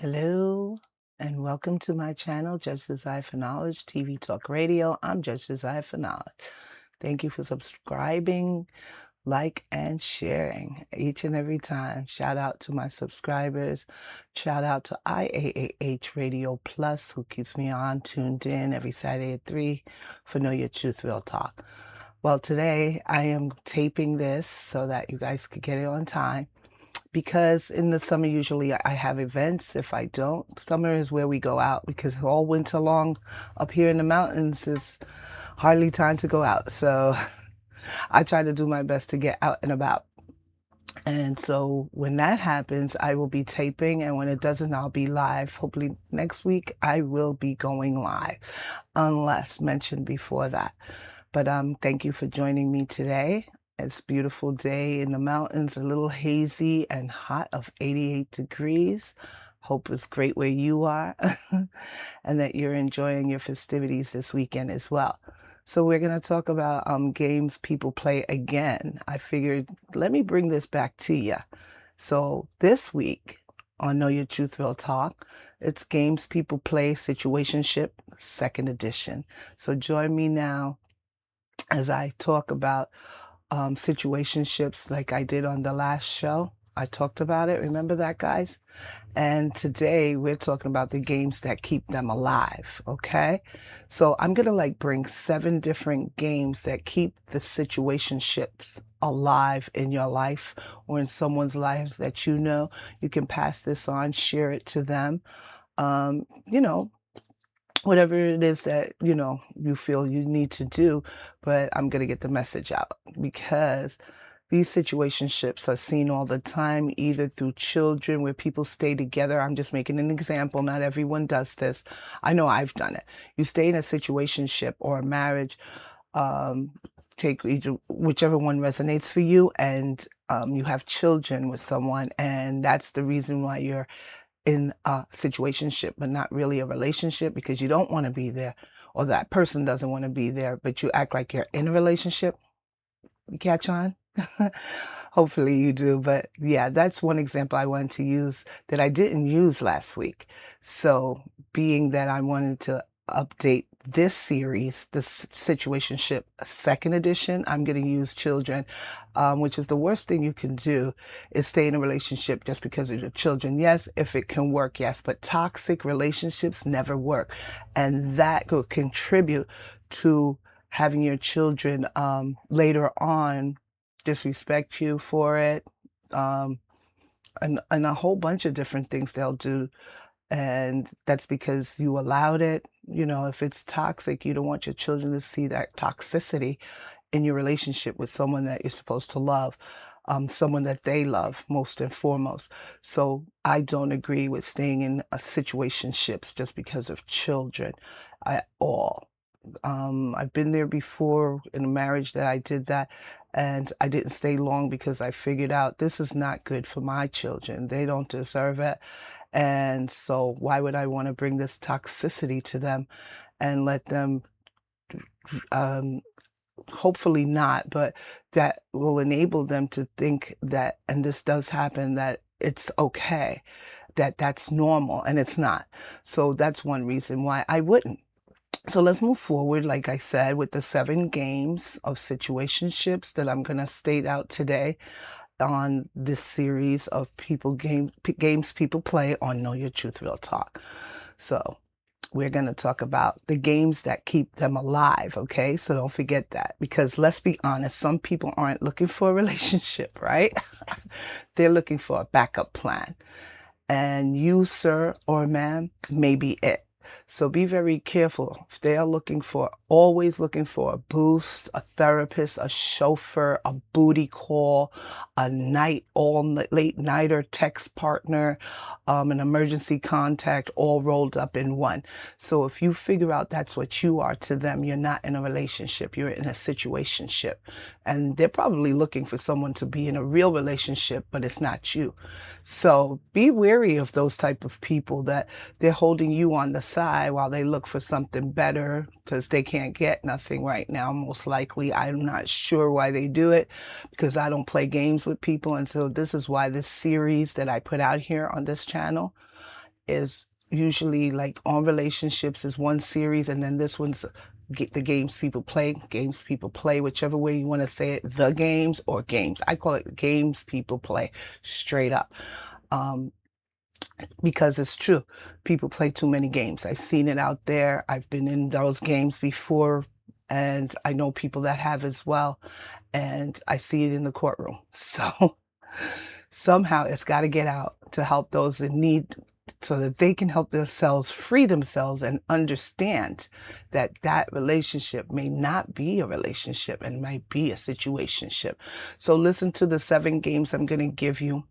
Hello and welcome to my channel, Judge Desire for Knowledge, TV Talk Radio. I'm Judge Desire for Knowledge. Thank you for subscribing, like, and sharing each and every time. Shout out to my subscribers. Shout out to IAAH Radio Plus, who keeps me tuned in every Saturday at 3 for Know Your Truth, Real Talk. Well, today I am taping this so that you guys could get it on time. Because in the summer, usually I have events. If I don't, summer is where we go out because all winter long up here in the mountains is hardly time to go out. So I try to do my best to get out and about. And so when that happens, I will be taping. And when it doesn't, I'll be live. Hopefully next week, I will be going live, unless mentioned before that. But thank you for joining me today. It's a beautiful day in the mountains, a little hazy and hot of 88 degrees. Hope it's great where you are and that you're enjoying your festivities this weekend as well. So we're going to talk about games people play again. I figured, let me bring this back to you. So this week on Know Your Truth, Real Talk, it's Games People Play Situationship, 2nd edition. So join me now as I talk about situationships like I did on the last show. I talked about it. Remember that, guys? And today we're talking about the games that keep them alive. Okay. So I'm going to bring 7 different games that keep the situationships alive in your life or in someone's life that you know. You can pass this on, share it to them. You know, whatever it is that you feel you need to do, but I'm going to get the message out because these situationships are seen all the time, either through children where people stay together. I'm just making an example. Not everyone does this. I know I've done it. You stay in a situationship or a marriage, take whichever one resonates for you, and you have children with someone, and that's the reason why you're in a situationship, but not really a relationship because you don't want to be there, or that person doesn't want to be there, but you act like you're in a relationship. You catch on? Hopefully you do. But yeah, that's one example I wanted to use that I didn't use last week. So being that I wanted to update this series, this situationship 2nd edition, I'm going to use children, which is the worst thing you can do is stay in a relationship just because of your children. Yes, if it can work, yes, but toxic relationships never work. And that could contribute to having your children later on disrespect you for it, and a whole bunch of different things they'll do. And that's because you allowed it. If it's toxic, you don't want your children to see that toxicity in your relationship with someone that you're supposed to love, someone that they love most and foremost. So I don't agree with staying in situationships just because of children at all. I've been there before in a marriage that I did that, and I didn't stay long because I figured out this is not good for my children. They don't deserve it. And so why would I want to bring this toxicity to them and let them, hopefully not, but that will enable them to think that, and this does happen, that it's okay, that that's normal, and it's not. So that's one reason why I wouldn't. So let's move forward, like I said, with the 7 games of situationships that I'm going to state out today on this series of games people play on Know Your Truth, Real Talk. So we're going to talk about the games that keep them alive, okay? So don't forget that, because let's be honest, some people aren't looking for a relationship, right? They're looking for a backup plan. And you, sir or ma'am, may be it. So be very careful. If they are always looking for a boost, a therapist, a chauffeur, a booty call, a late nighter text partner, an emergency contact, all rolled up in one. So if you figure out that's what you are to them, you're not in a relationship, you're in a situationship. And they're probably looking for someone to be in a real relationship, but it's not you. So be wary of those type of people that they're holding you on the side while they look for something better because they can't get nothing right now, most likely. I'm not sure why they do it because I don't play games with people. And so this is why this series that I put out here on this channel is usually like on relationships is one series, and then this one's the games people play, whichever way you want to say it, the games or games. I call it games people play, straight up. Um, because it's true. People play too many games. I've seen it out there. I've been in those games before, and I know people that have as well, and I see it in the courtroom. So somehow it's got to get out to help those in need so that they can help themselves free themselves and understand that that relationship may not be a relationship and might be a situationship. So listen to the 7 games I'm going to give you,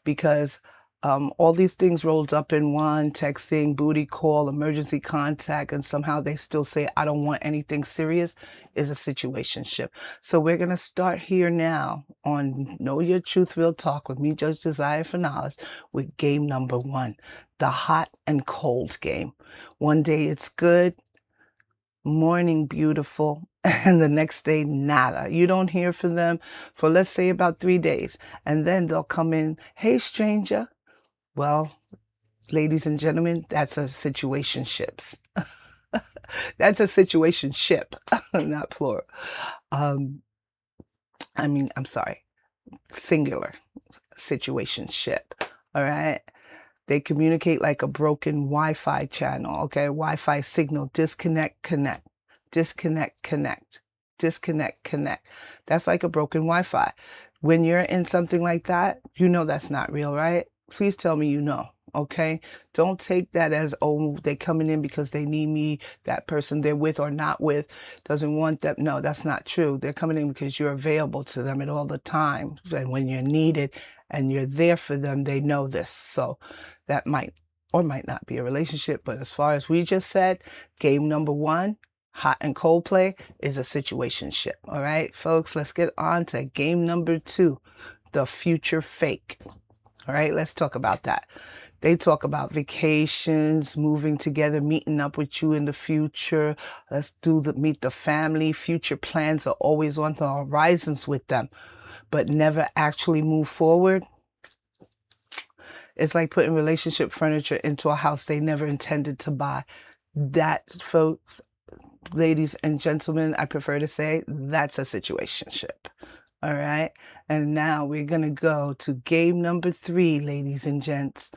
because all these things rolled up in one: texting, booty call, emergency contact, and somehow they still say, I don't want anything serious, is a situationship. So we're going to start here now on Know Your Truth, Real Talk with me, Judge Desire for Knowledge, with game number 1, the hot and cold game. One day it's good, morning beautiful, and the next day nada. You don't hear from them for, let's say, about 3 days, and then they'll come in, hey stranger. Well, ladies and gentlemen, that's a situationships. That's a situationship, not plural. I'm sorry, singular, situationship. All right. They communicate like a broken Wi-Fi channel, okay? Wi-Fi signal, disconnect, connect, disconnect, connect, disconnect, connect. That's like a broken Wi-Fi. When you're in something like that, you know that's not real, right? Please tell me you know, okay? Don't take that as, oh, they're coming in because they need me, that person they're with or not with doesn't want them. No, that's not true. They're coming in because you're available to them at all the time. And when you're needed and you're there for them, they know this. So that might or might not be a relationship. But as far as we just said, game number 1, hot and cold play, is a situationship. All right, folks, let's get on to game number 2, the future fake. All right, let's talk about that. They talk about vacations, moving together, meeting up with you in the future. Let's meet the family. Future plans are always on the horizons with them, but never actually move forward. It's like putting relationship furniture into a house they never intended to buy. That, folks, ladies and gentlemen, I prefer to say that's a situationship. All right. And now we're going to go to game number 3, ladies and gents,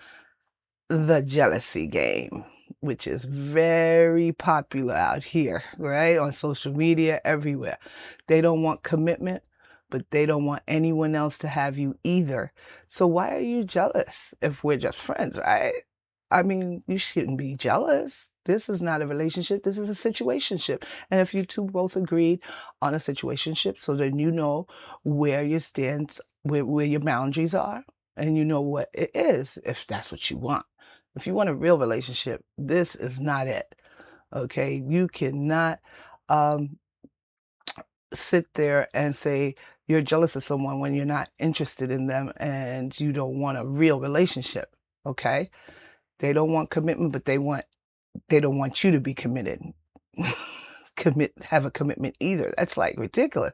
the jealousy game, which is very popular out here, right? On social media, everywhere. They don't want commitment, but they don't want anyone else to have you either. So why are you jealous if we're just friends, right? I mean, you shouldn't be jealous. This is not a relationship. This is a situationship. And if you two both agreed on a situationship, so then you know where your stands, where your boundaries are, and you know what it is, if that's what you want. If you want a real relationship, this is not it. Okay? You cannot sit there and say you're jealous of someone when you're not interested in them and you don't want a real relationship. Okay? They don't want commitment, but they don't want you to be committed. Have a commitment either. That's like ridiculous.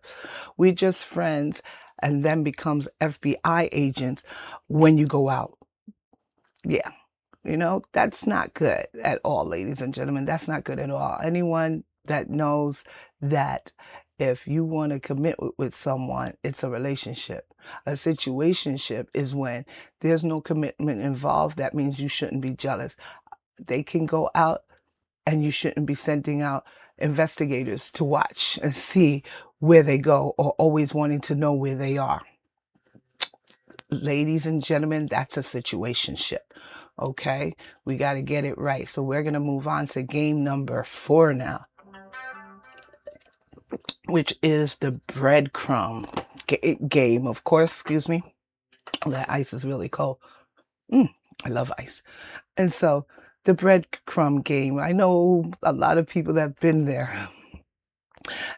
We're just friends and then becomes FBI agents when you go out. Yeah. That's not good at all, ladies and gentlemen. That's not good at all. Anyone that knows that if you want to commit with someone, it's a relationship. A situationship is when there's no commitment involved. That means you shouldn't be jealous. They can go out and you shouldn't be sending out investigators to watch and see where they go or always wanting to know where they are. Ladies and gentlemen, that's a situationship. Okay, we got to get it right. So we're going to move on to game number 4 now, which is the breadcrumb game. Of course, excuse me, that ice is really cold. I love ice. And so the breadcrumb game, I know a lot of people that have been there.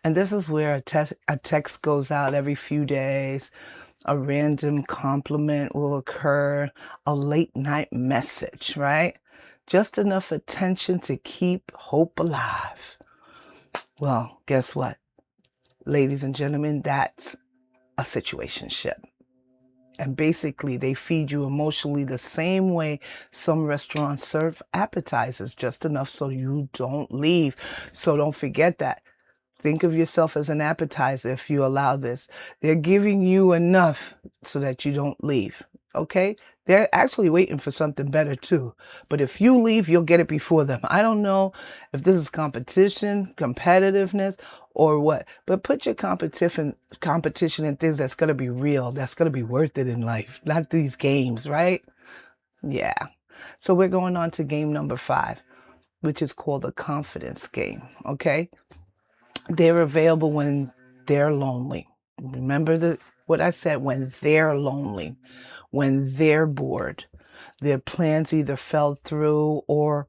And this is where a text goes out every few days. A random compliment will occur, a late night message, right? Just enough attention to keep hope alive. Well, guess what? Ladies and gentlemen, that's a situationship. And basically, they feed you emotionally the same way some restaurants serve appetizers, just enough so you don't leave. So don't forget that. Think of yourself as an appetizer if you allow this. They're giving you enough so that you don't leave. Okay? They're actually waiting for something better too. But if you leave, you'll get it before them. I don't know if this is competition, competitiveness, or what. But put your competition in things that's gonna be real, that's gonna be worth it in life, not these games, right? Yeah. So we're going on to game number 5, which is called the confidence game. Okay? They're available when they're lonely. Remember what I said, when they're lonely, when they're bored, their plans either fell through or,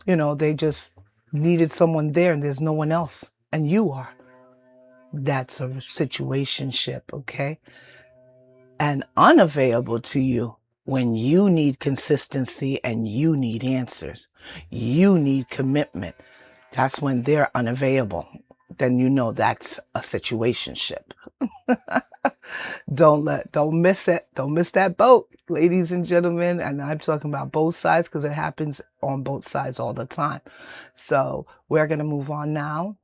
they just needed someone there and there's no one else and you are. That's a situationship, okay? And unavailable to you when you need consistency and you need answers. You need commitment. That's when they're unavailable. Then you know that's a situationship. Don't miss it. Don't miss that boat, ladies and gentlemen. And I'm talking about both sides because it happens on both sides all the time. So we're going to move on now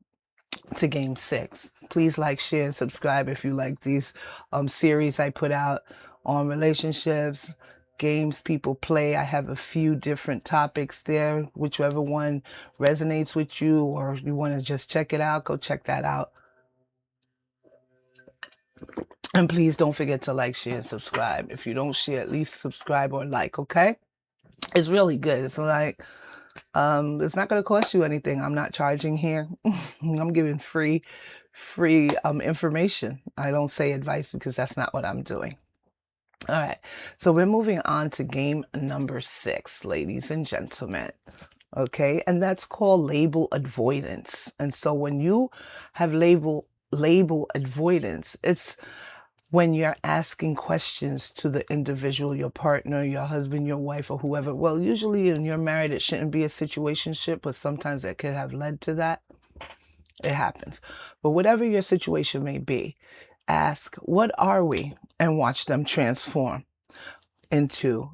to game 6. Please like, share, and subscribe if you like these series I put out on relationships, games people play. I have a few different topics there. Whichever one resonates with you or you want to just check it out, go check that out. And please don't forget to like, share, and subscribe. If you don't share, at least subscribe or like, okay? It's really good. It's like, it's not going to cost you anything. I'm not charging here. I'm giving free information. I don't say advice because that's not what I'm doing. All right. So we're moving on to game number 6, ladies and gentlemen. Okay. And that's called label avoidance. And so when you have label avoidance, it's when you're asking questions to the individual, your partner, your husband, your wife, or whoever. Well, usually when you're married, it shouldn't be a situationship, but sometimes it could have led to that. It happens. But whatever your situation may be, ask, what are we? And watch them transform into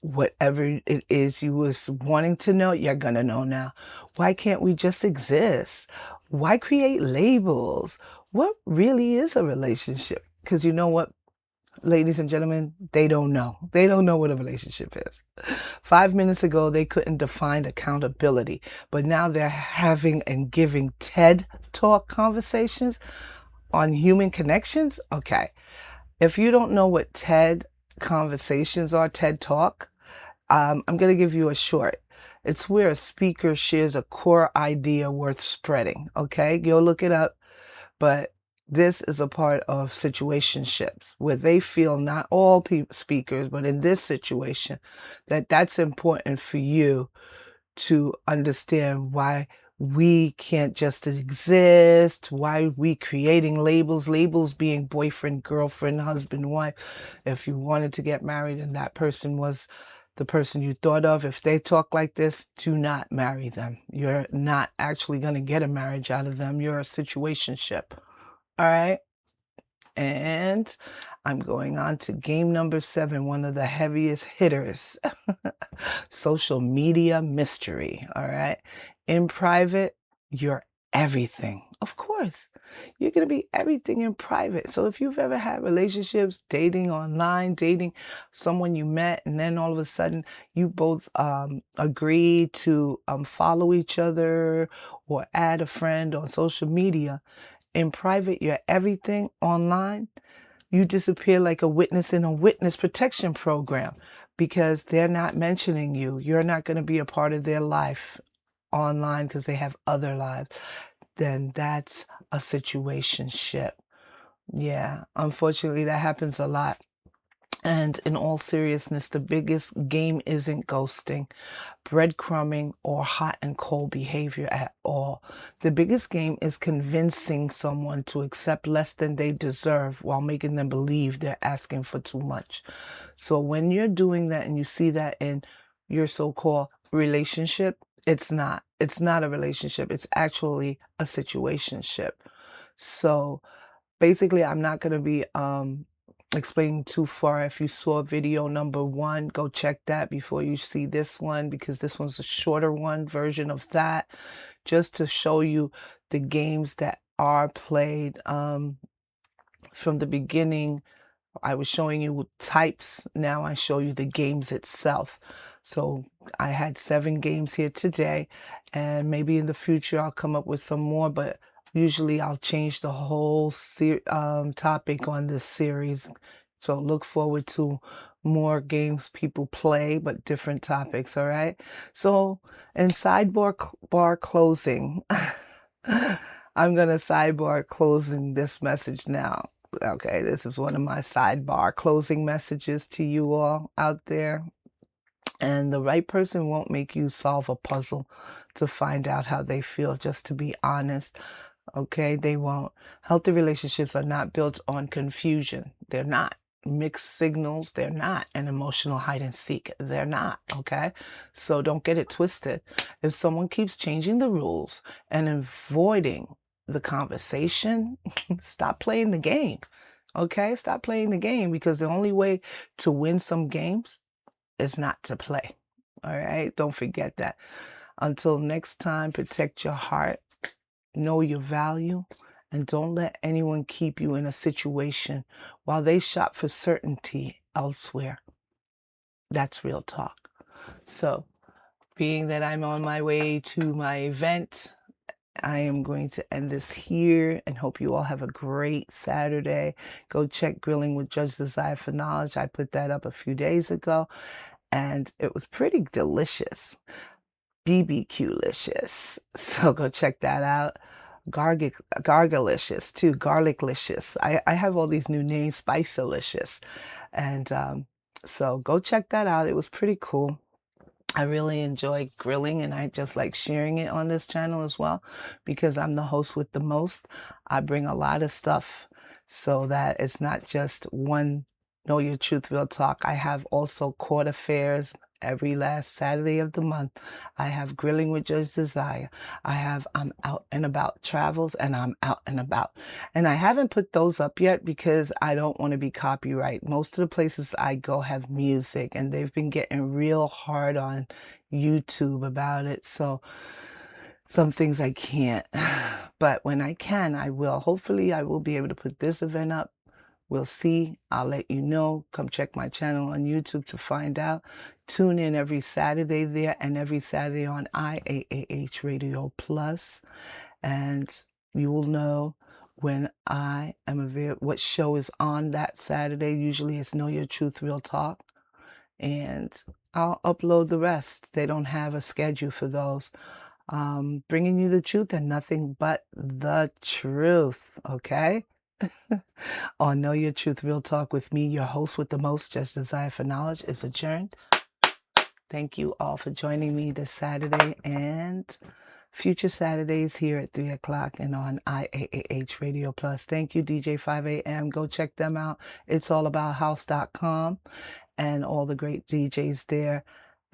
whatever it is you was wanting to know. You're going to know now. Why can't we just exist? Why create labels? What really is a relationship? Because you know what, ladies and gentlemen, they don't know. They don't know what a relationship is. 5 minutes ago, they couldn't define accountability, but now they're having and giving TED Talk conversations on human connections. Okay. If you don't know what TED conversations are, TED Talk, I'm going to give you a short. It's where a speaker shares a core idea worth spreading. Okay. Go look it up. But this is a part of situationships where they feel, not all speakers, but in this situation, that's important for you to understand why we can't just exist, why we creating labels being boyfriend, girlfriend, husband, wife. If you wanted to get married and that person was the person you thought of, if they talk like this, do not marry them. You're not actually going to get a marriage out of them. You're a situationship. All right. And I'm going on to game number 7, one of the heaviest hitters. Social media mystery. All right. In private, you're everything. Of course, you're going to be everything in private. So if you've ever had relationships, dating online, dating someone you met, and then all of a sudden you both agree to follow each other or add a friend on social media, in private, you're everything. Online, you disappear like a witness in a witness protection program because they're not mentioning you. You're not going to be a part of their life online because they have other lives. Then that's a situationship. Yeah, unfortunately, that happens a lot. And in all seriousness, the biggest game isn't ghosting, breadcrumbing, or hot and cold behavior at all. The biggest game is convincing someone to accept less than they deserve while making them believe they're asking for too much. So when you're doing that and you see that in your so-called relationship, it's not. It's not a relationship. It's actually a situationship. So basically, I'm not going to be explaining too far. If you saw video number 1, go check that before you see this one, because this one's a shorter one version of that, just to show you the games that are played from the beginning. I was showing you types. Now I show you the games itself. So I had 7 games here today, and maybe in the future I'll come up with some more, but usually I'll change the whole topic on this series. So look forward to more games people play, but different topics, all right? So in sidebar bar closing, I'm going to sidebar closing this message now. Okay, this is one of my sidebar closing messages to you all out there. And the right person won't make you solve a puzzle to find out how they feel, just to be honest. Okay, they won't. Healthy relationships are not built on confusion. They're not. Mixed signals, they're not. And emotional hide and seek, they're not. Okay, so don't get it twisted. If someone keeps changing the rules and avoiding the conversation, stop playing the game. Okay, stop playing the game, because the only way to win some games is not to play. All right, don't forget that. Until next time, protect your heart, know your value, and don't let anyone keep you in a situation while they shop for certainty elsewhere. That's real talk. So, being that I'm on my way to my event, I am going to end this here and hope you all have a great Saturday. Go check Grilling with Judge Desire for Knowledge. I put that up a few days ago, and it was pretty delicious. BBQ-licious. So go check that out. Gargalicious too, Garliclicious. I have all these new names, Spicelicious. And so go check that out. It was pretty cool. I really enjoy grilling, and I just like sharing it on this channel as well, because I'm the host with the most. I bring a lot of stuff so that it's not just one Know Your Truth Real Talk. I have also court affairs every last Saturday of the month. I have Grilling with Judge Desire. I have I'm Out and About Travels, and I'm Out and About. And I haven't put those up yet because I don't want to be copyright. Most of the places I go have music, and they've been getting real hard on YouTube about it. So some things I can't. But when I can, I will. Hopefully, I will be able to put this event up. We'll see. I'll let you know. Come check my channel on YouTube to find out. Tune in every Saturday there, and every Saturday on IAAH Radio Plus. And you will know when I am available, what show is on that Saturday. Usually it's Know Your Truth Real Talk. And I'll upload the rest. They don't have a schedule for those. Bringing you the truth and nothing but the truth, okay? On Know Your Truth Real Talk with me, your host with the most, Judge Desire for Knowledge, is adjourned. Thank you all for joining me this Saturday and future Saturdays here at 3 o'clock and on IAAH Radio Plus. Thank you, DJ 5am. Go check them out. It's allabouthouse.com and all the great DJs there.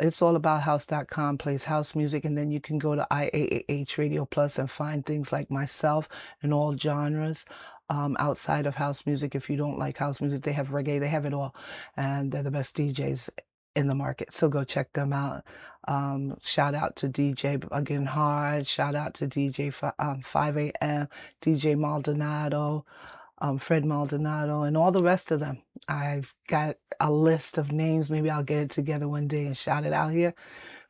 It's allabouthouse.com plays house music, and then you can go to IAAH Radio Plus and find things like myself in all genres. Outside of house music, if you don't like house music, they have reggae, they have it all, and they're the best DJs in the market. So go check them out. Shout out to DJ Again Hard. Shout out to DJ 5am, DJ Maldonado, Fred Maldonado, and all the rest of them. I've got a list of names. Maybe I'll get it together one day and shout it out here.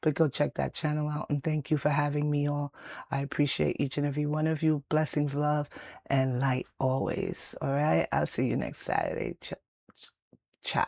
But go check that channel out, and thank you for having me all. I appreciate each and every one of you. Blessings, love, and light always. All right? I'll see you next Saturday. Ciao.